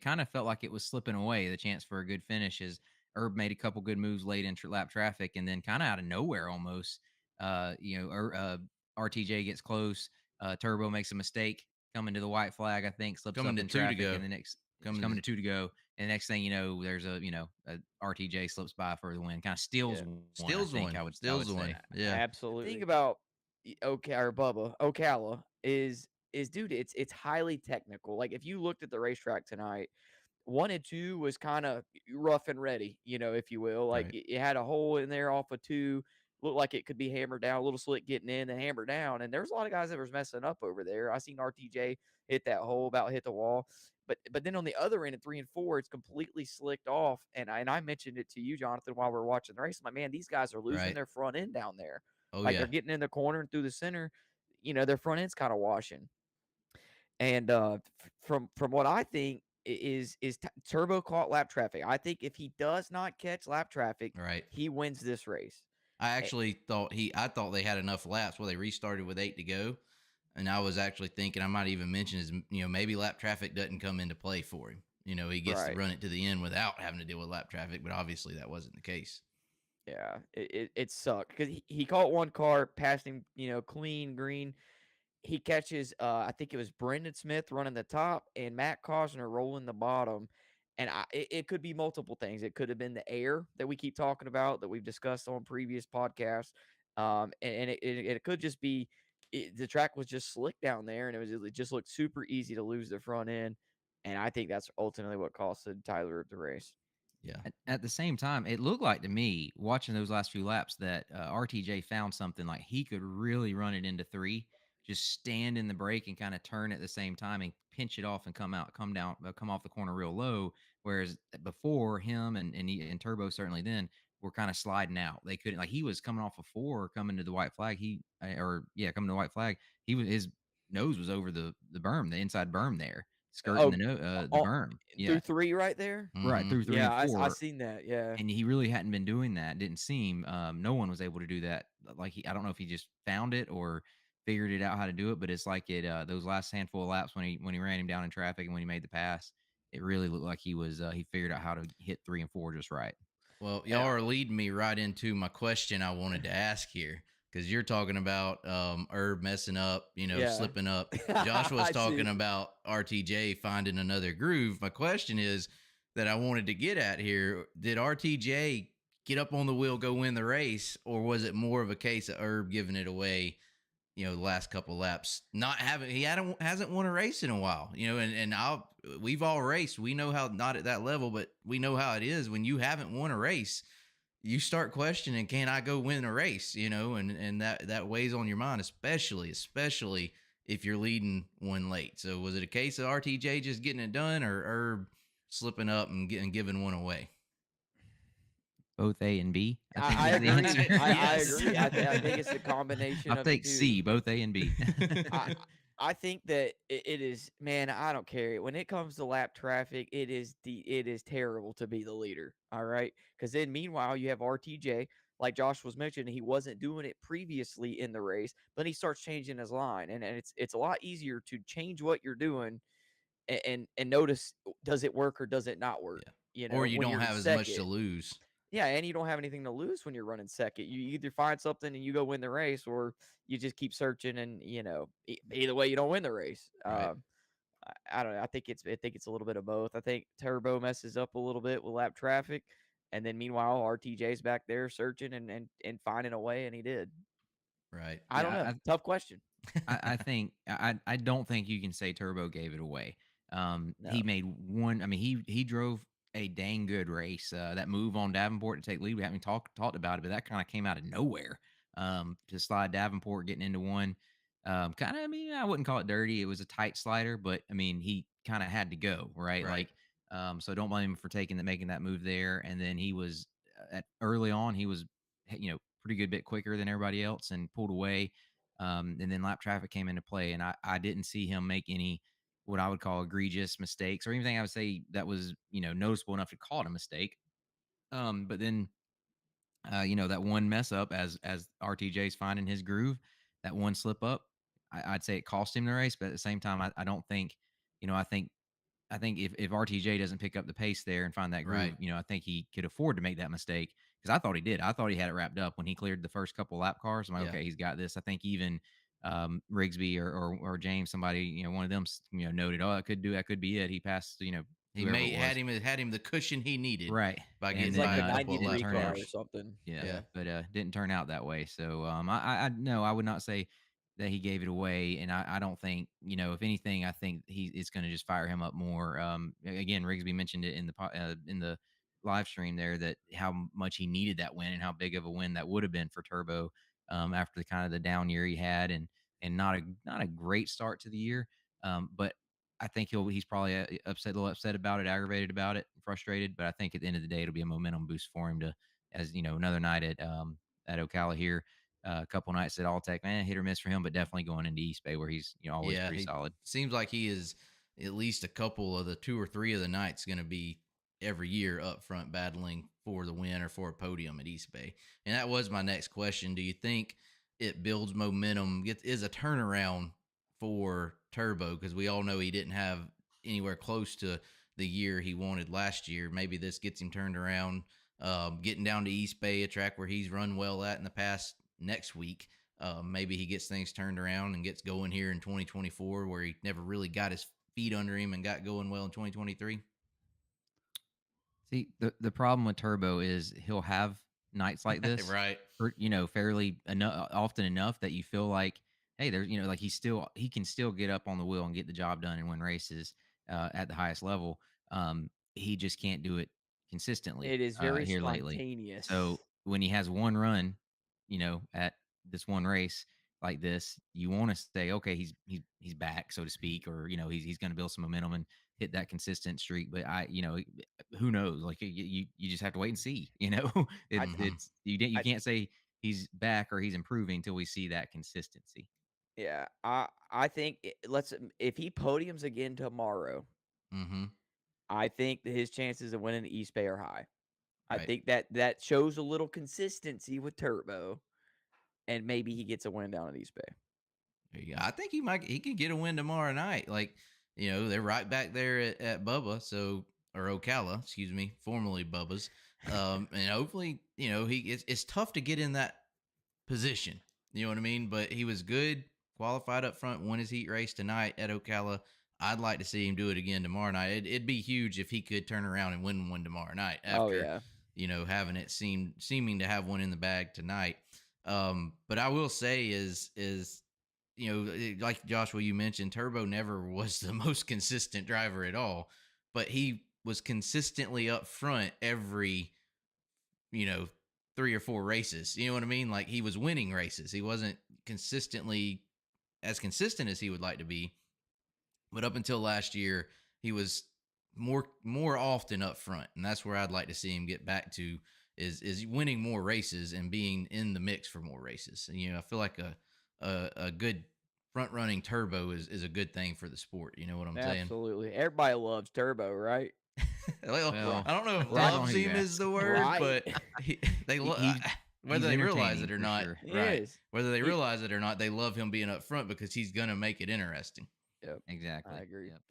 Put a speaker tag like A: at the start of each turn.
A: kind of felt like it was slipping away, the chance for a good finish, as Erb made a couple good moves late in lap traffic, and then kind of out of nowhere almost, RTJ gets close. Turbo makes a mistake coming to the white flag, I think, slips
B: Coming
A: up
B: to
A: in
B: two to
A: traffic,
B: go.
A: and the next it's
B: Coming
A: coming
B: to
A: to two to go. And the next thing you know, there's a RTJ slips by for the win, kind of steals
C: Yeah.
A: one. I
B: steals
A: think
B: one.
A: I would
B: Steals one.
A: say.
B: Yeah.
C: The thing
D: Absolutely.
C: about or Bubba Ocala is dude, it's highly technical. Like if you looked at the racetrack tonight, 1 and 2 was kind of rough and ready, if you will. Like
B: Right.
C: it had a hole in there off of 2, looked like it could be hammered down, a little slick getting in, then hammered down. And there's a lot of guys that was messing up over there. I seen RTJ hit that hole, about hit the wall. But then on the other end at 3 and 4, it's completely slicked off. And I mentioned it to you, Jonathan, while we are watching the race. I'm like, man, these guys are losing
B: Right.
C: their front end down there.
B: Oh
C: Like
B: yeah.
C: they're getting in the corner and through the center, their front end's kind of washing. And from what I think Turbo caught lap traffic. I think if he does not catch lap traffic,
B: Right.
C: he wins this race.
B: I actually I thought they had enough laps where they restarted with 8 to go. And I was actually thinking I might even mention is, maybe lap traffic doesn't come into play for him. He gets to
C: Right.
B: run it to the end without having to deal with lap traffic, but obviously that wasn't the case.
C: Yeah, it sucked because he caught one car, passed him, clean green. He catches, I think it was Brendan Smith running the top and Matt Cosner rolling the bottom. And it could be multiple things. It could have been the air that we keep talking about that we've discussed on previous podcasts. And it could just be the track was just slick down there, and it just looked super easy to lose the front end. And I think that's ultimately what costed Tyler the race.
B: Yeah.
A: At the same time, it looked like to me, watching those last few laps, that RTJ found something like he could really run it into 3, just stand in the brake and kind of turn at the same time and pinch it off and come off the corner real low. Whereas before, him and Turbo certainly then were kind of sliding out. They couldn't, like, he was coming off a 4 coming to the white flag. Coming to the white flag. His nose was over the berm, the inside berm there, skirting
C: Oh,
A: the berm.
C: through
A: Yeah.
C: 3 right there.
A: Right,
B: Mm-hmm.
A: through 3
C: Yeah,
A: and
C: I
A: 4,
C: seen that. Yeah.
A: and he really hadn't been doing that, didn't seem. No one was able to do that. Like, I don't know if he just found it or figured it out how to do it, but it's like those last handful of laps when he ran him down in traffic and when he made the pass, it really looked like he figured out how to hit 3 and 4 just right.
B: Well, y'all are leading me right into my question I wanted to ask here, because you're talking about Erb messing up, slipping up. Josh was talking about RTJ finding another groove. My question is that I wanted to get at here: did RTJ get up on the wheel, go win the race, or was it more of a case of Erb giving it away? The last couple laps, hasn't won a race in a while. We've all raced. We know how, not at that level, but we know how it is when you haven't won a race. You start questioning, can I go win a race? And that weighs on your mind, especially if you're leading one late. So was it a case of RTJ just getting it done, or Erb slipping up and giving one away?
A: Both A and B.
C: I
A: Is the
C: agree.
A: answer.
C: I agree. I think it's a combination
A: I'll
C: of
A: take
C: the
A: C,
C: two.
A: both A and B.
C: I think that it is, man. I don't care when it comes to lap traffic. It is terrible to be the leader. All right, because then meanwhile you have RTJ, like Josh was mentioning, he wasn't doing it previously in the race, but he starts changing his line, and it's a lot easier to change what you're doing and notice, does it work or does it not work?
B: Yeah. Or you
C: When
B: don't
C: you're in
B: have as much to
C: second.
B: lose.
C: Yeah, and you don't have anything to lose when you're running second. You either find something and you go win the race, or you just keep searching and either way you don't win the race.
B: Right.
C: I don't know. I think it's a little bit of both. I think Turbo messes up a little bit with lap traffic, and then meanwhile RTJ's back there searching and finding a way, and he did.
B: Right.
C: I don't know.
A: Yeah,
C: Tough question.
A: I don't think you can say Turbo gave it away. He
C: No.
A: made one. I mean, he drove a dang good race. That move on Davenport to take lead, we haven't talked about it, but that kind of came out of nowhere. To slide Davenport getting into one. Kind of. I mean, I wouldn't call it dirty. It was a tight slider, but I mean, he kind of had to go right.
B: Right.
A: Like, so don't blame him for making that move there. And then he was early on. He was, pretty good bit quicker than everybody else and pulled away. And then lap traffic came into play, and I didn't see him make any what I would call egregious mistakes or anything I would say that was noticeable enough to call it a mistake. But then that one mess up as RTJ's finding his groove, that one slip up, I'd say it cost him the race. But at the same time, I don't think I think I think if RTJ doesn't pick up the pace there and find that groove,
B: Right.
A: I think he could afford to make that mistake because I thought he did. I thought he had it wrapped up when he cleared the first couple lap cars. I'm like,
B: Yeah.
A: okay, he's got this. I think even Rigsby or James, somebody, one of them, noted, oh, that could be it. He passed,
B: He
A: whoever it
B: may
A: was.
B: had him the cushion he needed
A: Right.
B: by
A: And
C: It's
B: getting
C: like
A: then
B: by
C: a
B: a couple of
A: didn't
B: lap
C: 93
A: turn
C: car
A: out.
C: or
B: cars.
C: something.
A: Yeah,
B: Yeah.
A: but didn't turn out that way. So I no, I would not say that he gave it away, and I don't think if anything, I think it's going to just fire him up more. Again, Rigsby mentioned it in the live stream there that how much he needed that win and how big of a win that would have been for Turbo after the kind of the down year he had and not a great start to the year. But I think he's probably a little upset about it, aggravated about it, frustrated. But I think at the end of the day, it'll be a momentum boost for him to as another night at Ocala here, a couple nights at Alltech, man, hit or miss for him, but definitely going into East Bay where he's always
B: Yeah,
A: pretty
B: he
A: solid.
B: seems like he is at least a couple of the 2 or 3 of the nights going to be every year up front battling for the win or for a podium at East Bay. And that was my next question. Do you think it builds momentum? Is a turnaround for Turbo? Because we all know he didn't have anywhere close to the year he wanted last year. Maybe this gets him turned around. Getting down to East Bay, a track where he's run well at in the past, next week. Maybe he gets things turned around and gets going here in 2024, where he never really got his feet under him and got going well in 2023.
A: See, the problem with Turbo is he'll have nights like this,
B: Right.
A: or fairly enough, often enough that you feel like, hey, there's like he can still get up on the wheel and get the job done and win races at the highest level. He just can't do it consistently
C: It is very
A: here lately.
C: spontaneous.
A: So when he has one run, at this one race like this, you want to say, okay, he's back, so to speak, or he's going to build some momentum and hit that consistent streak. But who knows? Like you just have to wait and see.
C: I
B: Mm-hmm.
A: It's you
C: I
A: can't say he's back or he's improving until we see that consistency.
C: yeah, I think if he podiums again tomorrow,
B: Mm-hmm.
C: I think that his chances of winning the East Bay are high. I
B: Right.
C: think that shows a little consistency with Turbo, and maybe he gets a win down at East Bay.
B: There you go. I think he could get a win tomorrow night. Like, they're right back there at Bubba, or Ocala, excuse me, formerly Bubba's. And hopefully, it's tough to get in that position. You know what I mean? But he was good, qualified up front, won his heat race tonight at Ocala. I'd like to see him do it again tomorrow night. It'd be huge if he could turn around and win one tomorrow night
C: Oh
B: after,
C: yeah,
B: having it seeming to have one in the bag tonight. But I will say like Joshua, you mentioned, Turbo never was the most consistent driver at all, but he was consistently up front every, you know, 3 or 4 races. You know what I mean? Like, he was winning races. He wasn't consistently as consistent as he would like to be. But up until last year, he was more often up front. And that's where I'd like to see him get back to is winning more races and being in the mix for more races. And, I feel like a good front running Turbo is a good thing for the sport. You know what I'm saying?
C: absolutely. Everybody loves Turbo, right?
B: Well,
A: Well,
B: I don't know if
A: depends on
B: loves
A: who you
B: him is
A: ask.
B: the word,
C: Right.
B: but they
A: He's
B: whether they realize
A: entertaining
B: it or
A: for
B: not,
A: sure.
C: He
B: right?
C: is.
B: Whether they
C: He-
B: realize it or not, they love him being up front because he's gonna make it interesting.
C: Yep,
A: Exactly.
C: I agree.
A: Yep.